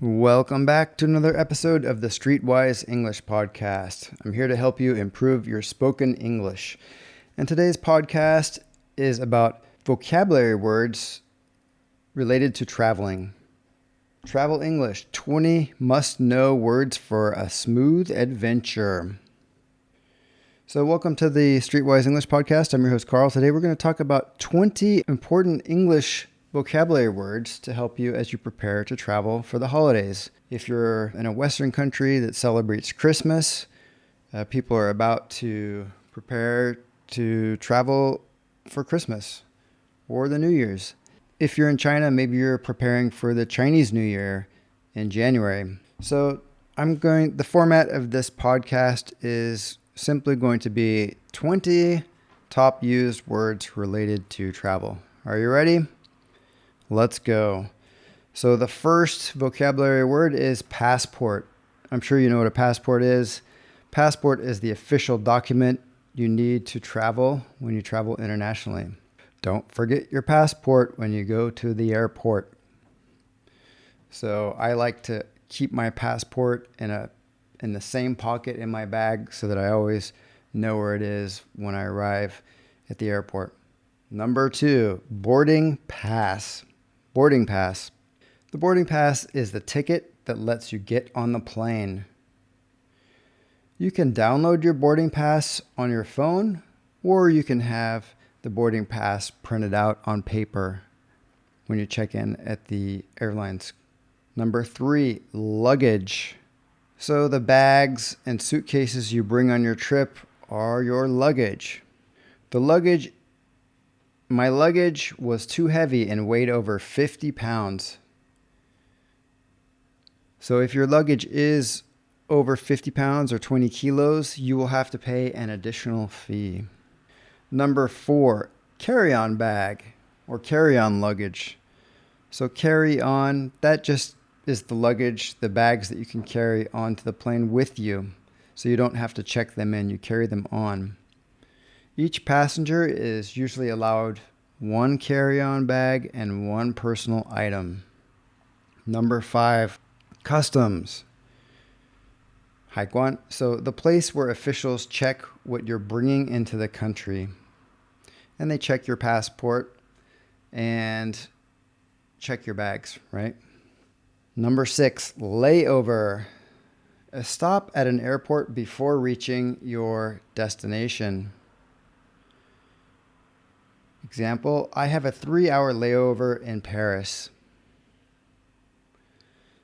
Welcome back to another episode of the Streetwise English podcast. I'm here to help you improve your spoken English. And today's podcast is about vocabulary words related to traveling. Travel English, 20 must-know words for a smooth adventure. So welcome to the Streetwise English podcast. I'm your host, Carl. Today we're going to talk about 20 important English vocabulary words to help you as you prepare to travel for the holidays. If you're in a Western country that celebrates Christmas, people are about to prepare to travel for Christmas or the New Year's. If you're in China, maybe you're preparing for the Chinese New Year in January. So the format of this podcast is simply going to be 20 top used words related to travel. Are you ready? Let's go. So the first vocabulary word is passport. I'm sure you know what a passport is. Passport is the official document you need to travel when you travel internationally. Don't forget your passport when you go to the airport. So I like to keep my passport in the same pocket in my bag so that I always know where it is when I arrive at the airport. Number 2, boarding pass. Boarding pass. The boarding pass is the ticket that lets you get on the plane. You can download your boarding pass on your phone, or you can have the boarding pass printed out on paper when you check in at the airlines. Number 3, luggage. So the bags and suitcases you bring on your trip are your luggage. My luggage was too heavy and weighed over 50 pounds. So if your luggage is over 50 pounds or 20 kilos, you will have to pay an additional fee. Number 4, carry-on bag or carry-on luggage. So carry-on, that just is the luggage, the bags that you can carry onto the plane with you. So you don't have to check them in, you carry them on. Each passenger is usually allowed one carry-on bag and one personal item. Number 5, customs. 海关. So the place where officials check what you're bringing into the country. And they check your passport and check your bags, right? Number 6, layover. A stop at an airport before reaching your destination. Example, I have a 3-hour layover in Paris.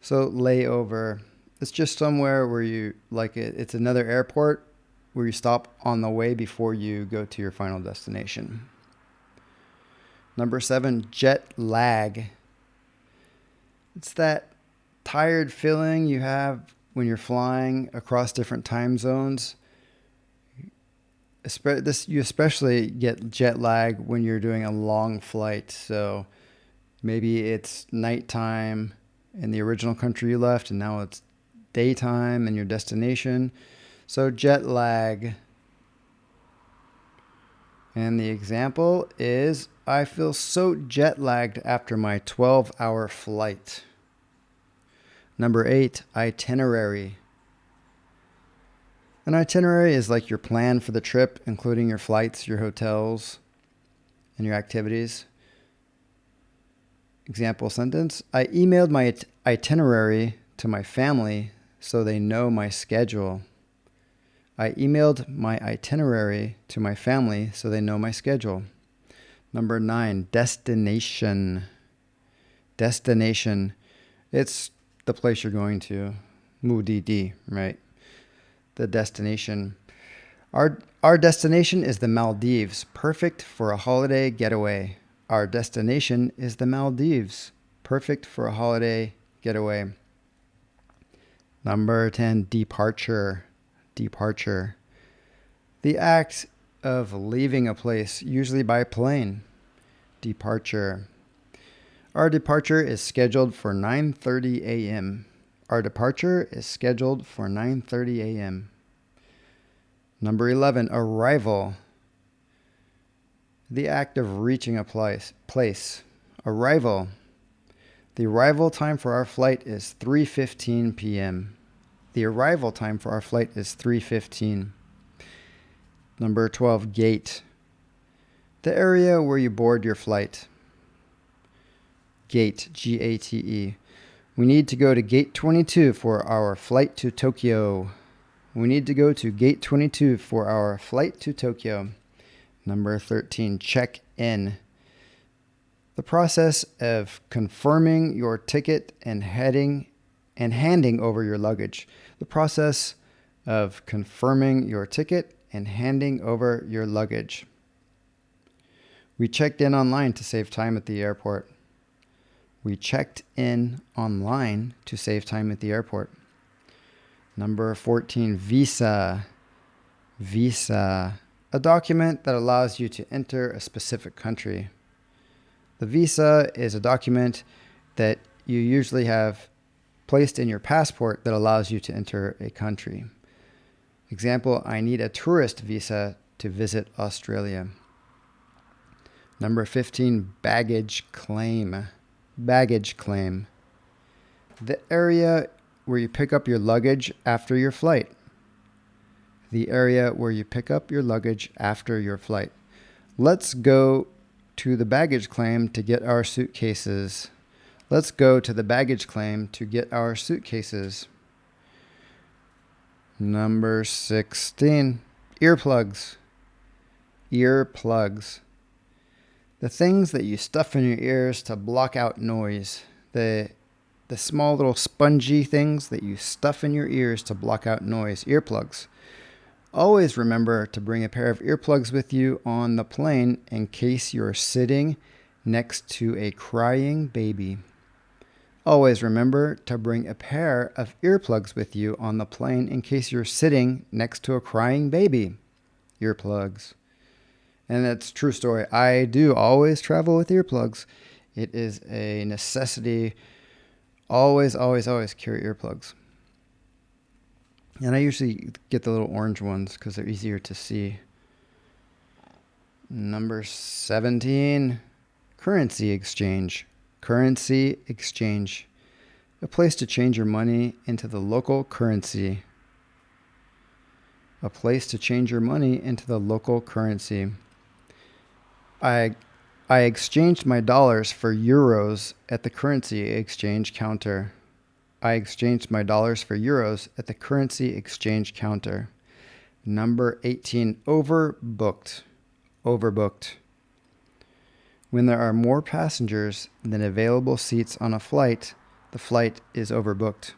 So layover, it's just somewhere where it's another airport where you stop on the way before you go to your final destination. Number 7, jet lag. It's that tired feeling you have when you're flying across different time zones. You especially get jet lag when you're doing a long flight. So maybe it's nighttime in the original country you left, and now it's daytime in your destination. So jet lag. And the example is, I feel so jet lagged after my 12-hour flight. Number 8, itinerary. An itinerary is like your plan for the trip, including your flights, your hotels, and your activities. Example sentence, I emailed my itinerary to my family so they know my schedule. I emailed my itinerary to my family so they know my schedule. Number 9, destination. Destination. It's the place you're going to. 目的地, right? The destination. Our destination is the Maldives, perfect for a holiday getaway. Our destination is the Maldives, perfect for a holiday getaway. Number 10, departure. Departure. The act of leaving a place, usually by plane. Departure. Our departure is scheduled for 9:30 a.m. Our departure is scheduled for 9:30 a.m. Number 11, arrival. The act of reaching a place. Arrival. The arrival time for our flight is 3:15 p.m. The arrival time for our flight is 3:15. Number 12, gate. The area where you board your flight. Gate, G-A-T-E. We need to go to gate 22 for our flight to Tokyo. We need to go to gate 22 for our flight to Tokyo. Number 13, check in. The process of confirming your ticket and handing over your luggage. The process of confirming your ticket and handing over your luggage. We checked in online to save time at the airport. We checked in online to save time at the airport. Number 14, visa. Visa. A document that allows you to enter a specific country. The visa is a document that you usually have placed in your passport that allows you to enter a country. Example, I need a tourist visa to visit Australia. Number 15, baggage claim. Baggage claim. The area where you pick up your luggage after your flight. The area where you pick up your luggage after your flight. Let's go to the baggage claim to get our suitcases. Let's go to the baggage claim to get our suitcases. Number 16, earplugs. Earplugs. The things that you stuff in your ears to block out noise. The small little spongy things that you stuff in your ears to block out noise. Earplugs. Always remember to bring a pair of earplugs with you on the plane in case you're sitting next to a crying baby. Always remember to bring a pair of earplugs with you on the plane in case you're sitting next to a crying baby. Earplugs. And that's a true story. I do always travel with earplugs. It is a necessity. Always, always, always carry earplugs. And I usually get the little orange ones because they're easier to see. Number 17, currency exchange. Currency exchange. A place to change your money into the local currency. A place to change your money into the local currency. I exchanged my dollars for euros at the currency exchange counter. I exchanged my dollars for euros at the currency exchange counter. Number 18, overbooked. Overbooked. When there are more passengers than available seats on a flight, the flight is overbooked.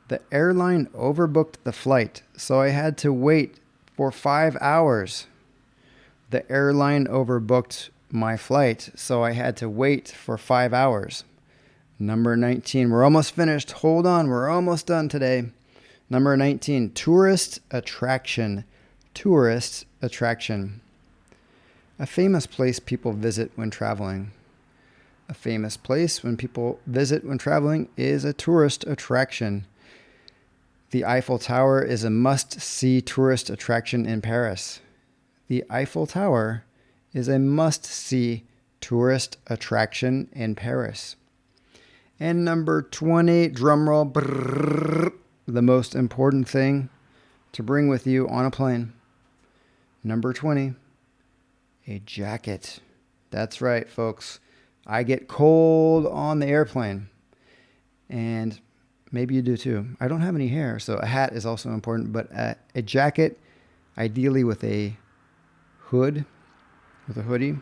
The airline overbooked the flight, so I had to wait for 5 hours. The airline overbooked my flight, so I had to wait for 5 hours. Number 19, we're almost finished. Hold on, we're almost done today. Number 19, tourist attraction. Tourist attraction. A famous place people visit when traveling. A famous place when people visit when traveling is a tourist attraction. The Eiffel Tower is a must-see tourist attraction in Paris. The Eiffel Tower is a must-see tourist attraction in Paris. And number 20, drumroll, brrr, the most important thing to bring with you on a plane. Number 20, a jacket. That's right, folks. I get cold on the airplane. And maybe you do too. I don't have any hair, so a hat is also important. But a jacket, ideally with a hood, with a hoodie.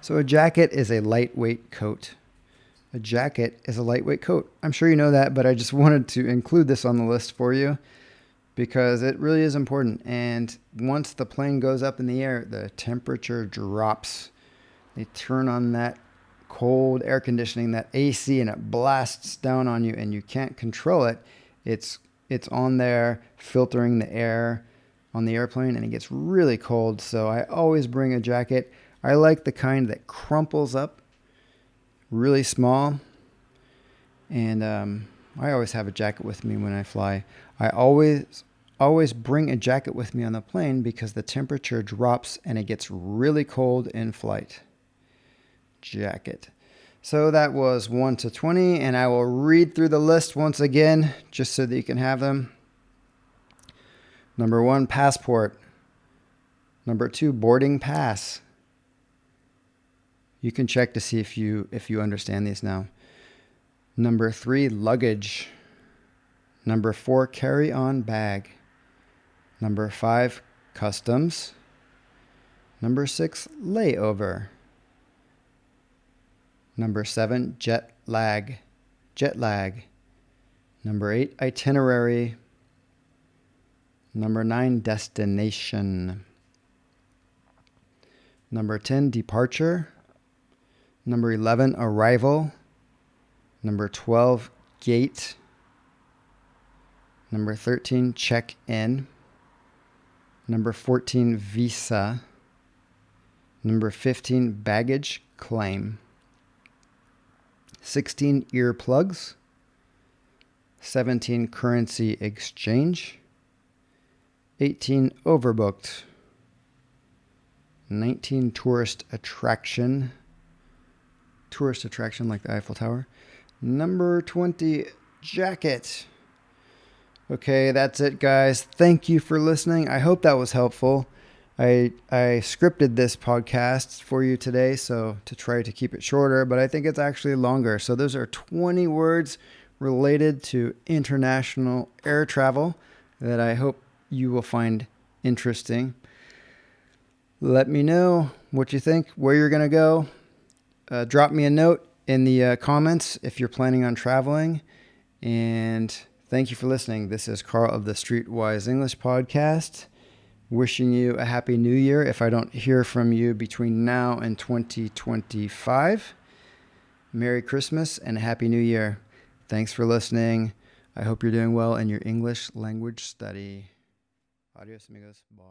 So a jacket is a lightweight coat. A jacket is a lightweight coat. I'm sure you know that, but I just wanted to include this on the list for you because it really is important. And once the plane goes up in the air, the temperature drops. They turn on that cold air conditioning, that AC, and it blasts down on you and you can't control it. It's on there filtering the air on the airplane and it gets really cold. So I always bring a jacket. I like the kind that crumples up really small, and I always have a jacket with me when I fly. I always bring a jacket with me on the plane because the temperature drops and it gets really cold in flight. Jacket. So that was 1 to 20, and I will read through the list once again, just so that you can have them. Number 1, passport. Number 2, boarding pass. You can check to see if you understand these now. Number 3, luggage. Number 4, carry-on bag. Number 5, customs. Number 6, layover. Number 7, jet lag. Number 8, itinerary. Number 9, destination. Number 10, departure. Number 11, arrival. Number 12, gate. Number 13, check-in. Number 14, visa. Number 15, baggage claim. 16, earplugs. 17, currency exchange. 18, overbooked. 19, tourist attraction. Tourist attraction like the Eiffel Tower. Number 20, jacket. Okay, that's it, guys. Thank you for listening. I hope that was helpful. I scripted this podcast for you today, so to try to keep it shorter, but I think it's actually longer. So those are 20 words related to international air travel that I hope you will find interesting. Let me know what you think, where you're going to go. Drop me a note in the comments if you're planning on traveling. And thank you for listening. This is Carl of the Streetwise English Podcast. Wishing you a happy new year if I don't hear from you between now and 2025. Merry Christmas and a happy new year. Thanks for listening. I hope you're doing well in your English language study. Adios, amigos. Bye.